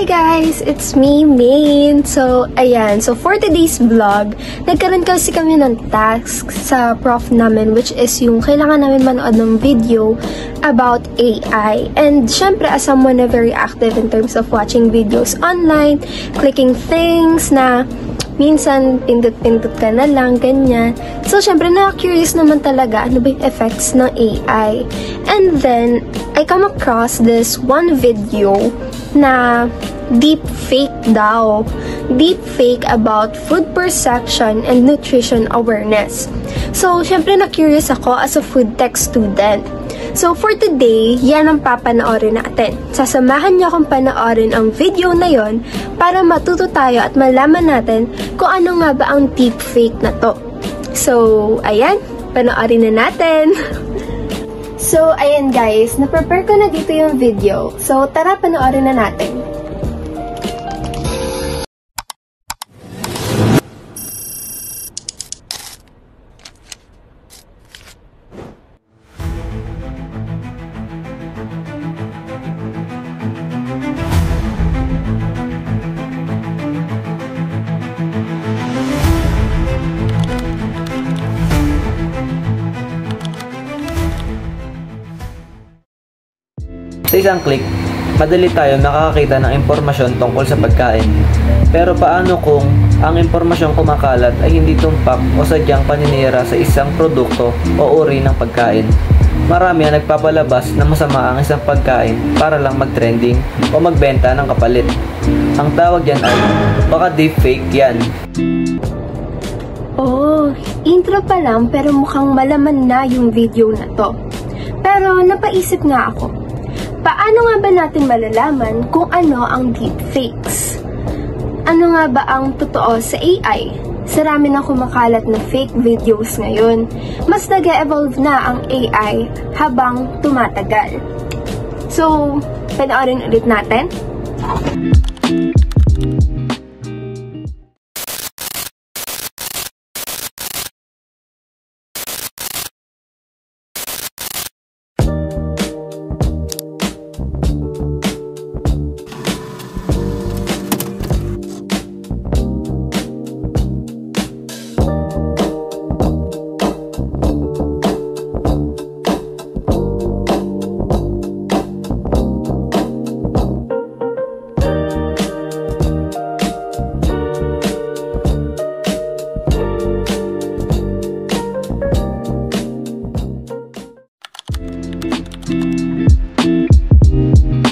Hi guys! It's me, Main. So, ayan. So, for today's vlog, nagkaroon kasi kami ng task sa prof namin, which is yung kailangan namin manood ng video about AI. And, syempre, as someone na very active in terms of watching videos online, clicking things na minsan, pindot-pindot ka na lang, ganyan. So, syempre, na-curious naman talaga ano ba yung effects ng AI. And then, I come across this one video na deep fake daw. Deep fake about food perception and nutrition awareness. So, syempre, na-curious ako as a food tech student. So, for today, yan ang papanoorin natin. Sasamahan niyo akong panoorin ang video na yon para matuto tayo at malaman natin kung ano nga ba ang deep fake na to. So, ayan, panoorin na natin. So, ayan guys, na-prepare ko na dito yung video. So, tara panoorin na natin. Sa isang click, madali tayo nakakakita ng impormasyon tungkol sa pagkain. Pero paano kung ang impormasyong kumakalat ay hindi tumpak o sadyang paninira sa isang produkto o uri ng pagkain? Marami ang nagpapalabas na masama ang isang pagkain para lang mag-trending o magbenta ng kapalit. Ang tawag dyan ay baka deepfake yan. Oh, intro pa lang pero mukhang malaman na yung video na to. Pero napaisip nga ako, paano nga ba natin malalaman kung ano ang deepfakes? Ano nga ba ang totoo sa AI? Sarami na kumakalat na fake videos ngayon. Mas nag-evolve na ang AI habang tumatagal. So, panoorin ulit natin.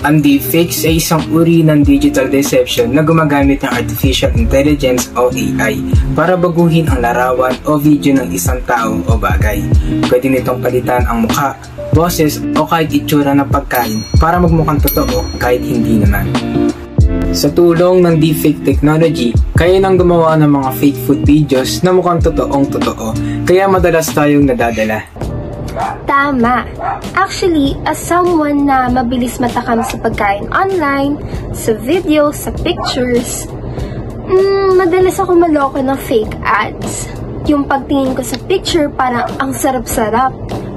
Ang deepfakes ay isang uri ng digital deception na gumagamit ng artificial intelligence o AI para baguhin ang larawan o video ng isang tao o bagay. Pwede nitong palitan ang mukha, boses o kahit itsura ng pagkain para magmukhang totoo kahit hindi naman. Sa tulong ng deepfake technology, kaya nang gumawa ng mga fake food videos na mukhang totoong totoo, kaya madalas tayong nadadala. Tama. Actually, as someone na mabilis matakam sa pagkain online, sa videos, sa pictures, madalas ako maloko ng fake ads. Yung pagtingin ko sa picture, parang ang sarap-sarap.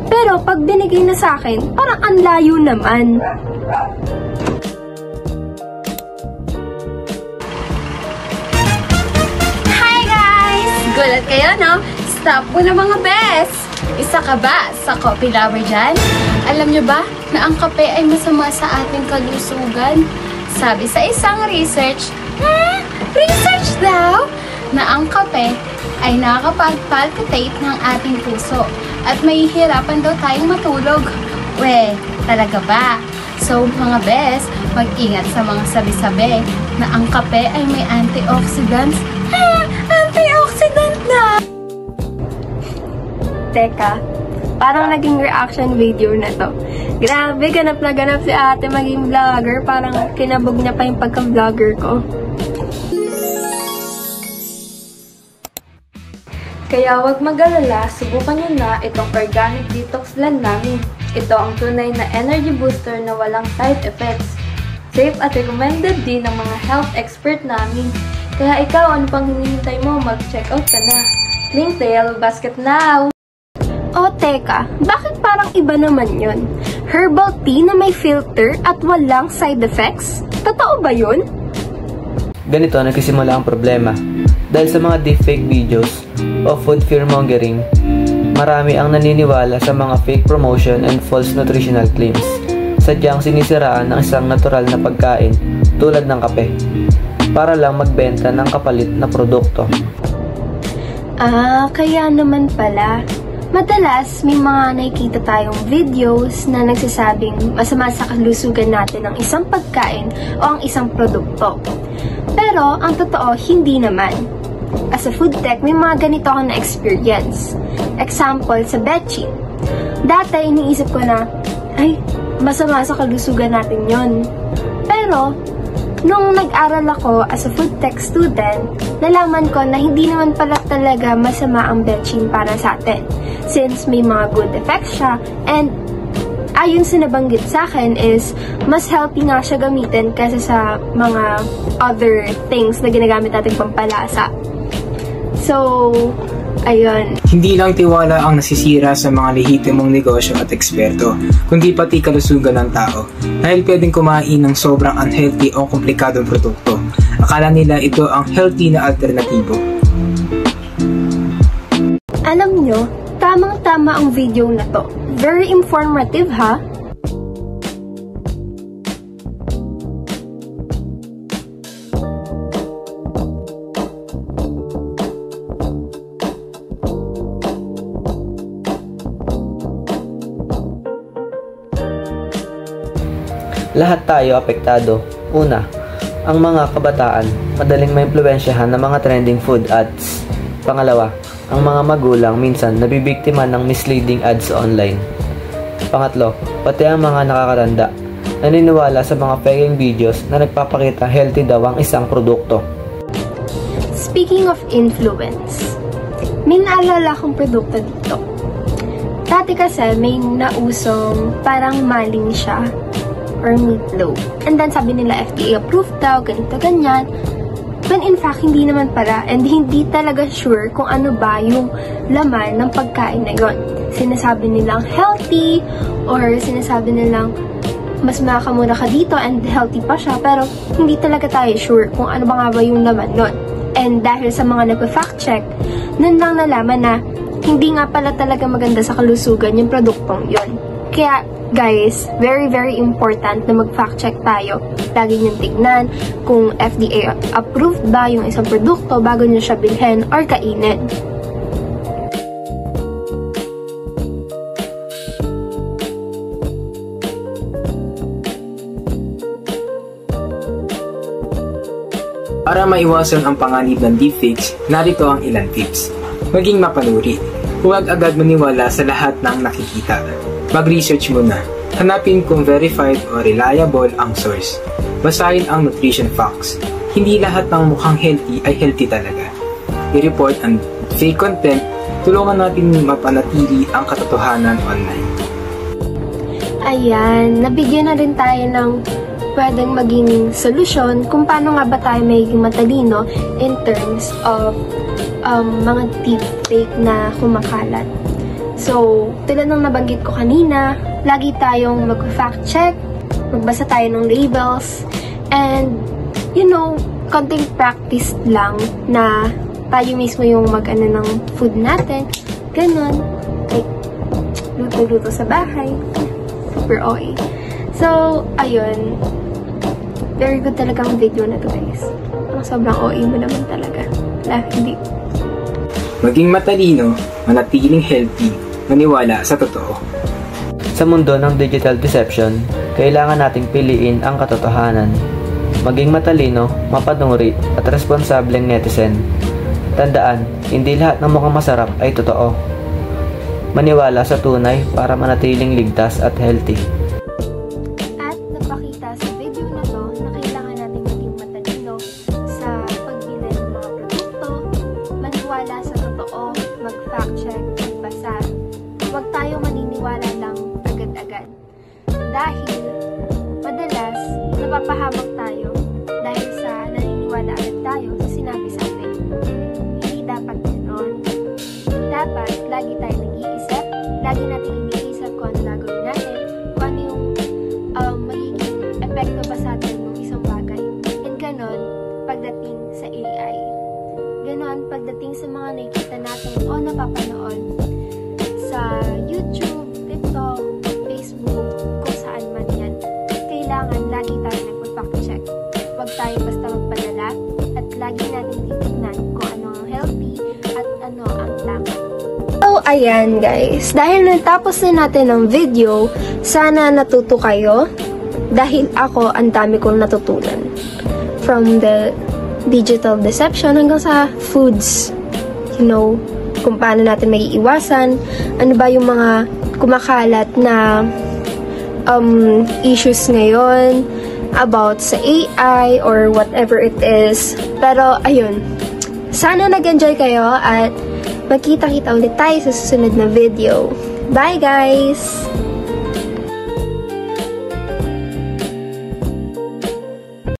Pero pag binigay na sa akin, parang ang layo naman. Hi guys! Gulat kayo, no? Stop mo na mga best! Isa ka ba sa coffee lover dyan? Alam nyo ba na ang kape ay masama sa ating kalusugan? Sabi sa isang research, research daw, na ang kape ay nakakapag-palpitate ng ating puso at mahihirapan daw tayong matulog. We, talaga ba? So mga best, mag-ingat sa mga sabi-sabi na ang kape ay may antioxidants. Antioxidant na! Teka, parang naging reaction video na to. Grabe, ganap na ganap si ate maging vlogger. Parang kinabog niya pa yung pagka-vlogger ko. Kaya wag mag-alala, subukan nyo na itong organic detox blend namin. Ito ang tunay na energy booster na walang side effects. Safe at recommended din ng mga health expert namin. Kaya ikaw, ano pang hinihintay mo? Mag-check out ka na. Link to Yellow Basket now! O teka, bakit parang iba naman yun? Herbal tea na may filter at walang side effects? Totoo ba yun? ganito nagsisimula ang problema. Dahil sa mga deepfake videos o food fearmongering, marami ang naniniwala sa mga fake promotion and false nutritional claims. Sadyang sinisiraan ng isang natural na pagkain tulad ng kape para lang magbenta ng kapalit na produkto. Kaya naman pala. Madalas, may mga nakikita tayong videos na nagsasabing masama sa kalusugan natin ang isang pagkain o ang isang produkto. Pero, ang totoo, hindi naman. As a food tech, may mga ganito akong na-experience. Example, sa betchin. Dati, iniisip ko na, ay, masama sa kalusugan natin yon. Pero, nung nag-aral ako as a food tech student, nalaman ko na hindi naman pala talaga masama ang betchin para sa atin. Since may mga good effects siya, and ayon sa nabanggit sa akin is, mas healthy nga siya gamitin kaysa sa mga other things na ginagamit natin pampalasa. So, ayun. Hindi lang tiwala ang nasisira sa mga lehitimong negosyo at eksperto, kundi pati kalusugan ng tao dahil pwedeng kumain ng sobrang unhealthy o komplikadong produkto. Akala nila ito ang healthy na alternatibo. Alam nyo, tamang-tama ang video na to. Very informative, ha? Lahat tayo apektado. Una, ang mga kabataan, madaling maimpluwensyahan ng mga trending food ads. Pangalawa, ang mga magulang minsan nabibiktima ng misleading ads online. Pangatlo, pati ang mga nakakatanda, naniniwala sa mga peking videos na nagpapakita healthy daw ang isang produkto. Speaking of influence, may naalala akong produkto dito. Dati kasi may nausong parang maling siya or meatloaf. And then sabi nila FDA approved daw, ganito, ganyan. When in fact, hindi naman pala, and hindi talaga sure kung ano ba yung laman ng pagkain na yun. Sinasabi nilang healthy, or sinasabi nilang mas makakamura ka dito and healthy pa siya, pero hindi talaga tayo sure kung ano ba nga ba yung laman nun. And dahil sa mga nagpa-fact check, nun lang nalaman na hindi nga pala talaga maganda sa kalusugan yung produktong yun. Kaya, guys, very very important na mag-fact check tayo. Lagi niyong tignan kung FDA approved ba yung isang produkto bago niyo siya bilhin or kainin. Para maiwasan ang panganib ng deepfakes, narito ang ilang tips. Maging mapanuri. Huwag agad maniwala sa lahat ng nakikita. Mag-research muna. Hanapin kung verified o reliable ang source. Basahin ang nutrition facts. Hindi lahat ng mukhang healthy ay healthy talaga. I-report ang fake content. Tulungan natin mapanatili ang katotohanan online. Ayan, nabigyan na rin tayo ng pwedeng maging solusyon kung paano nga ba tayo magiging matalino in terms of mga deepfake na kumakalat. So, tulad ng nabanggit ko kanina, lagi tayong mag-fact check, magbasa tayo ng labels, and, you know, konting practice lang na tayo mismo yung mag-ano ng food natin. Ganon. Like, luto-luto sa bahay. Super OA. So, ayun. Very good talaga ang video na to, guys. Sobrang OA mo naman talaga. Hindi. Maging matalino, manatiling healthy, maniwala sa totoo. Sa mundo ng digital deception, kailangan nating piliin ang katotohanan. Maging matalino, mapanuri, at responsableng netizen. Tandaan, hindi lahat ng mukhang masarap ay totoo. Maniwala sa tunay para manatiling ligtas at healthy. At napakita sa video na to na kailangan nating maging matalino sa pagbili ng mga produkto, maniwala sa totoo, mag-fact check, magbasa. Huwag tayo maniniwala lang agad-agad. Dahil madalas napapahamak tayo dahil sa naniniwala agad tayo sa sinabi sa atin. Hindi dapat ganoon. Dapat lagi tayo nag-iisip, lagi natin iniisip kung ano gagawin natin, kung ano yung magiging epekto ba sa atin ng isang bagay. And ganon, pagdating pagdating sa mga nakikita natin o napapanood sa YouTube, TikTok, Facebook, kung saan man yan, kailangan lagi tayo nagpa-fact check. Huwag tayo basta magpadala at lagi natin titignan kung ano ang healthy at ano ang tama. So, ayan guys. Dahil natapos na natin ang video, sana natuto kayo. Dahil ako, ang dami kong natutunan. From the digital deception hanggang sa foods. You know, kung paano natin may iiwasan. Ano ba yung mga kumakalat na issues ngayon about sa AI or whatever it is. Pero, ayun. Sana nag-enjoy kayo at magkita-kita ulit tayo sa susunod na video. Bye guys!